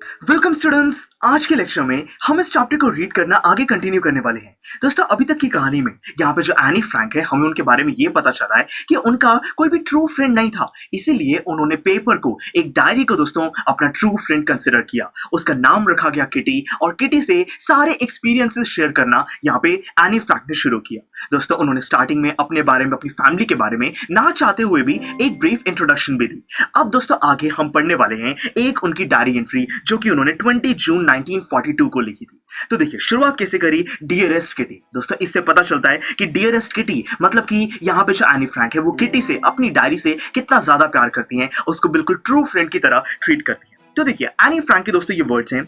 Welcome students. आज के lecture में हम इस चैप्टर को रीड करना आगे कंटिन्यू करने वाले हैं। दोस्तों, अभी तक की कहानी में यहाँ पे जो एनी फ्रैंक है, हमें उनके बारे में ये पता चला है कि उनका कोई भी ट्रू फ्रेंड नहीं था, इसीलिए उन्होंने पेपर को, एक डायरी को दोस्तों अपना ट्रू फ्रेंड कंसिडर किया। उसका नाम रखा गया किटी, और किटी से सारे एक्सपीरियंसेस शेयर करना यहाँ पे एनी फ्रैंक ने शुरू किया। दोस्तों, उन्होंने स्टार्टिंग में अपने बारे में, अपनी फैमिली के बारे में ना चाहते हुए भी एक ब्रीफ इंट्रोडक्शन भी दी। अब दोस्तों आगे हम पढ़ने वाले हैं एक उनकी डायरी एंट्री जो कि उन्होंने 20 जून 1942 को लिखी थी। तो देखिए शुरुआत कैसे करी। Dearest kitty. दोस्तों, इससे पता चलता है कि डियरेस्ट किटी मतलब कि यहाँ पे जो एनी फ्रैंक है वो किटी से, अपनी डायरी से कितना ज्यादा प्यार करती हैं, उसको बिल्कुल ट्रू फ्रेंड की तरह ट्रीट करती हैं। तो देखिए एनी फ्रैंक के दोस्तों ये वर्ड्स हैं,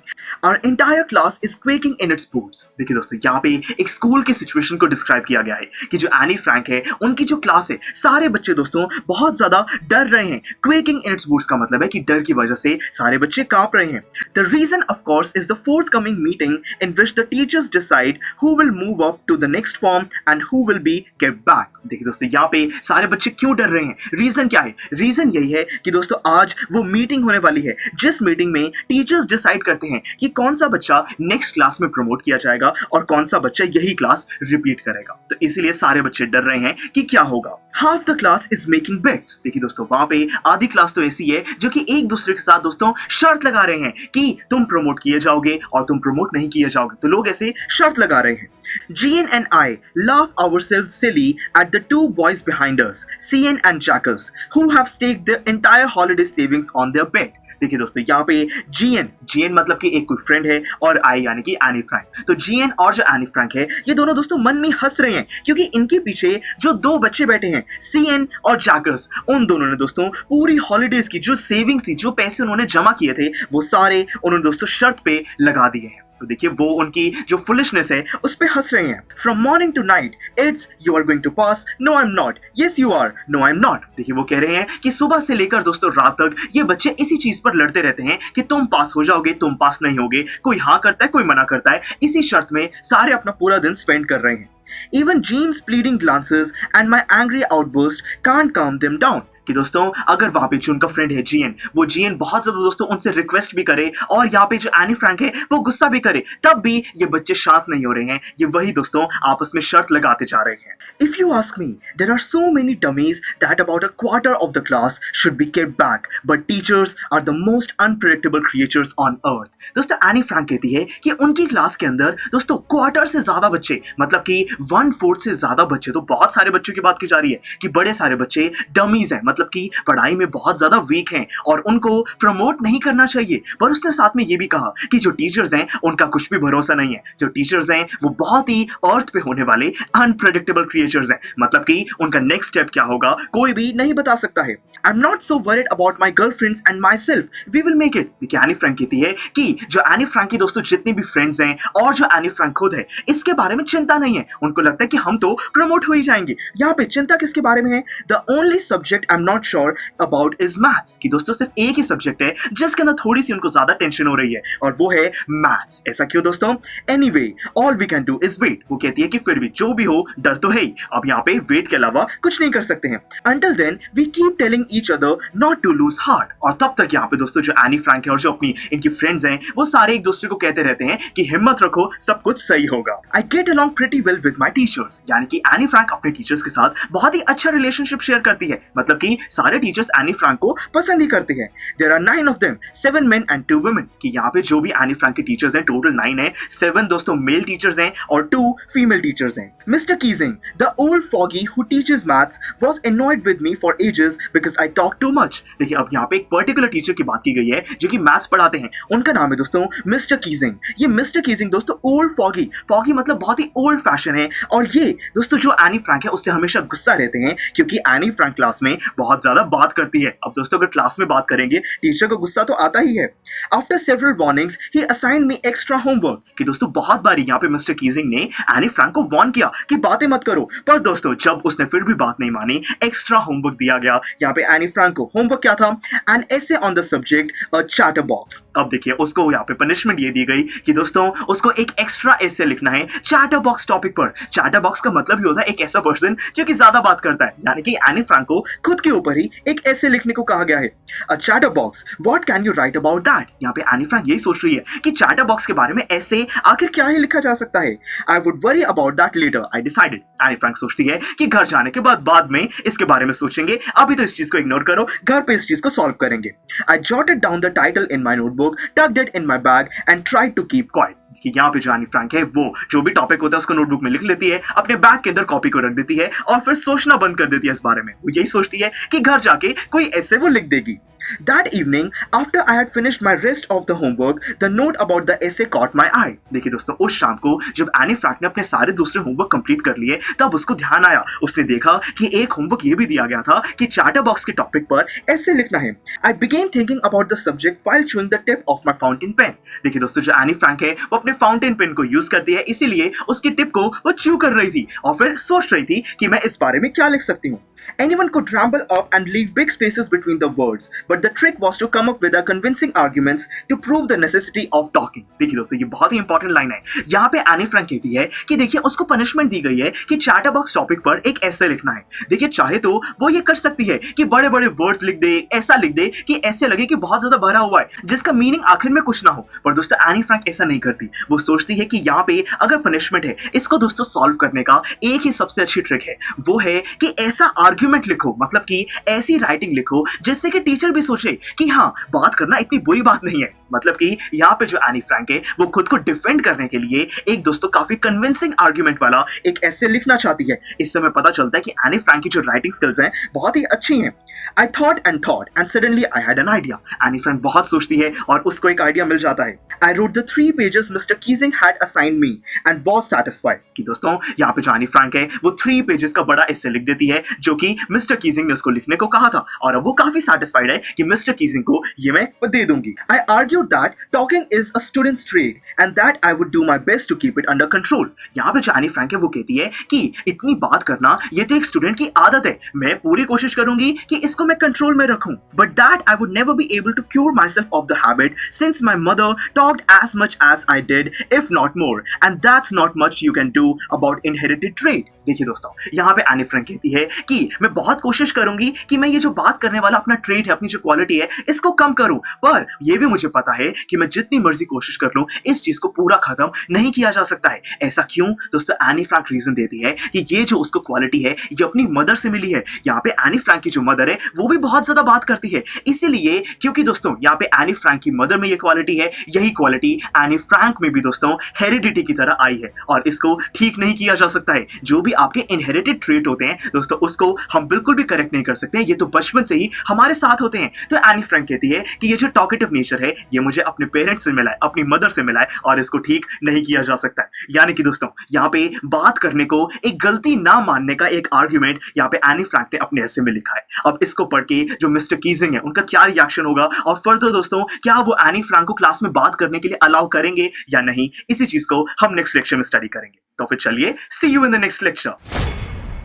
our entire class is quaking in its boots. देखिए दोस्तों, यहाँ पे एक स्कूल की सिचुएशन को डिस्क्राइब किया गया है कि जो एनी फ्रैंक है, उनकी जो क्लास है, सारे बच्चे दोस्तों बहुत ज्यादा डर रहे हैं। क्वेकिंग इन इट्स बूट्स का मतलब है कि डर की वजह से सारे बच्चे कांप रहे हैं। The reason of course is the forthcoming meeting in which the teachers decide who will move up to the next form and who will be get back. देखिए दोस्तों, यहाँ पे सारे बच्चे क्यों डर रहे हैं, रीजन क्या है? रीजन यही है कि दोस्तों आज वो मीटिंग होने वाली है, जिस मीटिंग में टीचर्स डिसाइड करते हैं कि कौन सा बच्चा नेक्स्ट क्लास में प्रमोट किया जाएगा और कौन सा बच्चा यही क्लास रिपीट करेगा। तो इसीलिए सारे बच्चे डर रहे हैं कि क्या होगा। Half the class is making bets. देखिए दोस्तों, वहां पे आधी क्लास तो ऐसी है जो कि एक दूसरे के साथ दोस्तों शर्त लगा रहे हैं कि तुम प्रमोट किए जाओगे और तुम प्रमोट नहीं किए जाओगे। तो लोग ऐसे शर्त लगा रहे हैं। Jean and I laugh ourselves silly at the two boys behind us, Cian and Jackals, who have staked their entire holiday savings on their bet. देखिए दोस्तों, यहाँ पे जीएन मतलब कि एक कोई फ्रेंड है, और आई यानी कि एनी फ्रैंक। तो जीएन और जो एनी फ्रैंक है, ये दोनों दोस्तों मन में हंस रहे हैं क्योंकि इनके पीछे जो दो बच्चे बैठे हैं, सीएन और जैकल्स, उन दोनों ने दोस्तों पूरी हॉलीडेज की जो सेविंग्स थी, जो पैसे उन्होंने जमा किए थे, वो सारे उन्होंने दोस्तों शर्त पे लगा दिए हैं। तो देखिए वो उनकी जो फुलिशनेस है उस पे हंस रहे हैं। From morning to night it's you are going to pass, no I am not, yes you are, no I am not. देखिए वो कह रहे हैं कि सुबह से लेकर दोस्तों रात तक ये बच्चे इसी चीज पर लड़ते रहते हैं कि तुम पास हो जाओगे, तुम पास नहीं होगे। कोई हाँ करता है, कोई मना करता है। इसी शर्त में सारे अपना पूरा दिन स्पेंड कर रहे हैं। Even Jean's pleading glances and my angry outburst can't calm them down. कि दोस्तों अगर वहां पे जो उनका फ्रेंड है जीएन, वो जीएन बहुत ज्यादा दोस्तों उनसे रिक्वेस्ट भी करे, और यहाँ पे जो एनी फ्रैंक है वो गुस्सा भी करे, तब भी ये बच्चे शांत नहीं हो रहे हैं। ये वही दोस्तों आपस में शर्त लगाते जा रहे हैं। If you ask me, there are so many dummies that about a quarter of the class should be kept back, but teachers are the most unpredictable creatures on earth. दोस्तों एनी फ्रैंक कहती है कि उनकी class के अंदर दोस्तों quarter से ज्यादा बच्चे, मतलब कि 1/4 से ज्यादा बच्चे, तो बहुत सारे बच्चों की बात की जा रही है कि बड़े सारे बच्चे डमीज हैं, मतलब कि पढ़ाई में बहुत ज्यादा वीक हैं और उनको प्रमोट नहीं करना चाहिए। पर उसने साथ में ये भी कहा कि जो टीचर्स हैं उनका कुछ भी भरोसा नहीं है। जो टीचर्स हैं वो बहुत ही अर्थ पे होने वाले अनप्रेडिक्टेबल क्रिएचर्स हैं, मतलब कि उनका नेक्स्ट स्टेप क्या होगा कोई भी नहीं बता सकता है। I am not so worried about my girlfriends and myself, we will make it. देखिए एनी फ्रैंक कहती है कि जो एनी फ्रैंक की दोस्तों जितने भी फ्रेंड्स हैं और जो एनी फ्रैंक खुद है, इसके बारे में चिंता नहीं है। उनको लगता है कि हम तो प्रमोट हो ही जाएंगे। यहाँ पे चिंता किसके बारे में है? The only subject I am not sure about is maths. कि दोस्तों सिर्फ एक ही सब्जेक्ट है जिसके अंदर थोड़ी सी उनको ज्यादा टेंशन हो रही है, और वो है मैथ्स। ऐसा क्यों दोस्तों? Anyway all we can do is wait. वो कहती है कि फिर भी जो भी हो डर तो है ही, अब यहाँ पे वेट के अलावा कुछ नहीं कर सकते हैं। Until then we keep telling each other not to lose heart. और तब तक यहाँ पे दोस्तों जो एनी फ्रैंक है और जो अपनी इनकी फ्रेंड्स हैं, वो सारे एक दूसरे को कहते रहते हैं कि हिम्मत रखो, सब कुछ सही होगा। I get along pretty well with my teachers. यानी कि एनी फ्रैंक अपने टीचर्स के साथ बहुत ही अच्छा रिलेशनशिप शेयर करती है, मतलब कि सारे टीचर्स एनी फ्रैंक को पसंद ही करते हैं। There are 9 of them, 7 men and 2 women। कि यहाँ पे जो भी एनी फ्रैंक के टीचर्स हैं टोटल 9 है, 7 दोस्तों मेल टीचर्स हैं और 2 फीमेल टीचर्स हैं। Mister Keesing, the old foggy who teaches maths, was annoyed with me for ages because I talk too much। देखिए अब यहाँ पे एक पर्टिकुलर टीचर की बात की गई है जो कि मैथ्स पढ़ाते हैं। उनका नाम है दोस्तों मिस्टर कीजिंग। ये मिस्टर कीजिंग दोस्तों ओल्ड फॉगी, फॉगी मतलब बहुत ही ओल्ड फैशन है, और ये दोस्तों जो एनी फ्रैंक है उससे हमेशा गुस्सा रहते हैं क्योंकि एनी फ्रैंक क्लास में बहुत ज्यादा बात करती है। अब दोस्तों अगर क्लास में बात करेंगे टीचर को गुस्सा तो आता ही है। आफ्टर सेवरल वार्निंग्स ही असाइन्ड मी एक्स्ट्रा होमवर्क। कि दोस्तों बहुत बारी यहाँ पे मिस्टर कीजिंग ने एनी फ्रैंक को वार्न किया कि बातें मत करो, पर दोस्तों जब उसने फिर भी बात नहीं मानी, एक्स्ट्रा होमवर्क दिया गया। यहाँ पे एनी फ्रैंक को होमवर्क क्या था? An essay on the subject a chatter box. अब देखिए उसको यहाँ पे पनिशमेंट ये दी गई कि दोस्तों उसको एक एक्स्ट्रा एसे लिखना है चैटर बॉक्स टॉपिक पर। चैटर बॉक्स का मतलब ही होता है एक ऐसा पर्सन जो कि ज्यादा बात करता है, यानी कि एनी फ्रैंक को खुद के उसके ऊपर ही एक ऐसे लिखने को कहा गया है। A chatterbox, what can you write about that? यहाँ पे एनी फ्रैंक यही सोच रही है कि चैटर बॉक्स के बारे में ऐसे आखिर क्या ही लिखा जा सकता है। I would worry about that later, I decided. Anne Frank सोचती है कि घर जाने के बाद में इसके बारे में सोचेंगे, अभी तो इस चीज को इग्नोर करो, घर पे इस चीज को सॉल्व करेंगे। I jotted down the title in my notebook, tucked it in my bag and tried to keep quiet. कि यहाँ पे जो एनी फ्रैंक है वो जो भी टॉपिक होता है उसको नोटबुक में लिख लेती है, अपने बैग के अंदर कॉपी को रख देती है और फिर सोचना बंद कर देती है इस बारे में। वो यही सोचती है कि घर जाके कोई ऐसे वो लिख देगी। That evening, after I had finished my rest of the homework, the note about the essay caught my eye. देखिए दोस्तों, उस शाम को जब एनी फ्रैंक ने अपने सारे दूसरे होमवर्क कंप्लीट कर लिए, तब उसको ध्यान आया। उसने देखा कि एक होमवर्क ये भी दिया गया था कि चैटर बॉक्स के टॉपिक पर ऐसे लिखना है। I began thinking about the subject while chewing the tip of my fountain pen. देखिए दोस्तों, जो एनी फ्रैंक है वो अपने फाउंटेन पेन को यूज करती है, इसीलिए उसकी टिप को वो च्यू कर रही थी और फिर सोच रही थी कि मैं इस बारे में क्या लिख सकती हूँ। Anyone could ramble up and leave big spaces between the words, but the trick was to come up with a convincing arguments to prove the necessity of talking. देखिए दोस्तों, ये बहुत ही इंपॉर्टेंट लाइन है। यहाँ पे एनी फ्रैंक कहती है कि देखिए उसको पनिशमेंट दी गई है कि चैटर बॉक्स टॉपिक पर एक ऐसे लिखना है। देखिए चाहे तो वो ये कर सकती है कि बड़े बड़े वर्ड्स लिख दे, ऐसा लिख दे कि ऐसे लगे कि बहुत ज्यादा भरा हुआ है, जिसका मीनिंग आखिर में कुछ ना हो। पर दोस्तों एनी फ्रैंक ऐसा नहीं करती। वो सोचती है कि यहाँ पे अगर पनिशमेंट है, इसको दोस्तों सॉल्व करने का एक ही सबसे अच्छी ट्रिक है, वो है कि ऐसा आर्ग्यूमेंट लिखो, मतलब कि ऐसी राइटिंग लिखो जिससे कि टीचर भी सोचे कि हाँ, बात करना इतनी बुरी बात नहीं है। मतलब कि यहाँ पे जो एनी फ्रैंक है वो खुद को डिफेंड करने के लिए एक दोस्तों काफी कन्विंसिंग आर्ग्यूमेंट वाला एक ऐसे लिखना चाहती है। इससे हमें पता चलता है कि एनी फ्रैंक की जो राइटिंग स्किल्स हैं बहुत ही अच्छी हैं। I thought and suddenly I had an idea. Anne Frank बहुत सोचती है और उसको एक आइडिया मिल जाता है। I wrote the 3 pages mister Keesing had assigned me and was satisfied. कि दोस्तों यहाँ पे जो एनी फ्रैंक है वो 3 पेजेस का बड़ा ऐसे लिख देती है जो कि मिस्टर कीजिंग ने उसको लिखने को कहा था, और अब वो काफी सैटिस्फाइड है कि मिस्टर कीजिंग को ये मैं दे दूंगी। I argue that talking is a student's trade and that I would do my best to keep it under control. यहाँ पे जो एनी फ्रैंक है वो कहती है कि इतनी बात करना ये तो एक स्टूडेंट की आदत है, मैं पूरी कोशिश करूंगी कि इसको मैं कंट्रोल में रखूं। But that I would never be able to cure myself of the habit since my mother talked as much as I did, if not more, and that's not much you can do about inherited trait. देखिए दोस्तों, यहाँ पे any Frank कहती है कि मैं बहुत कोशिश करूंगी कि मैं ये जो बात करने वाला अपना ट्रेट है, अपनी जो क्वालिटी है, इसको कम करूं, पर ये भी मुझे पता है कि मैं जितनी मर्जी कोशिश कर लूं इस चीज को पूरा खत्म नहीं किया जा सकता है। ऐसा क्यों? दोस्तों एनी फ्रैंक रीजन देती है कि ये जो उसको क्वालिटी है ये अपनी मदर से मिली है। यहाँ पे एनी फ्रैंक की जो मदर है वो भी बहुत ज्यादा बात करती है, इसीलिए क्योंकि दोस्तों यहाँ पे एनी फ्रैंक की मदर में ये क्वालिटी है, यही क्वालिटी एनी फ्रैंक में भी दोस्तों हेरिडिटी की तरह आई है और इसको ठीक नहीं किया जा सकता है। जो भी आपके इनहेरिटेड ट्रेट होते हैं दोस्तों उसको हम बिल्कुल भी करेक्ट नहीं कर सकते हैं, ये तो बचपन से ही हमारे साथ होते हैं। तो एनी फ्रैंक कहती है कि ये जो टॉकेटिव नेचर है ये मुझे अपने पेरेंट्स से मिला है, अपनी मदर से मिला है और इसको ठीक नहीं किया जा सकता है। यानी कि दोस्तों यहाँ पे बात करने को एक गलती ना मानने का एक आर्ग्यूमेंट यहाँ पे एनी फ्रैंक ने अपने ऐसे में लिखा है। अब इसको पढ़ के जो मिस्टर कीजिंग है उनका क्या रिएक्शन होगा और फर्दर दोस्तों क्या वो एनी फ्रैंक को क्लास में बात करने के लिए अलाउ करेंगे या नहीं, इसी चीज को हम नेक्स्ट लेक्चर में स्टडी करेंगे। तो फिर चलिए, see you in the next lecture.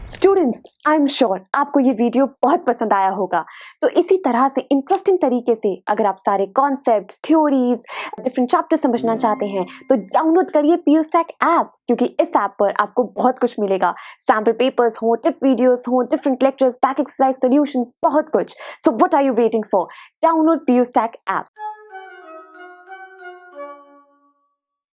Students, I am sure आपको ये वीडियो बहुत पसंद आया होगा। तो इसी तरह से इंटरेस्टिंग तरीके से अगर आप सारे कॉन्सेप्ट्स, थ्योरीज, डिफरेंट चैप्टर समझना चाहते हैं तो डाउनलोड करिए पीयूस्टैक ऐप, क्योंकि इस ऐप पर आपको बहुत कुछ मिलेगा। सैम्पल पेपर्स हो, टिप वीडियोस हो, different lectures, back exercise solutions, बहुत कुछ। So what are you waiting for? Download PuStack app.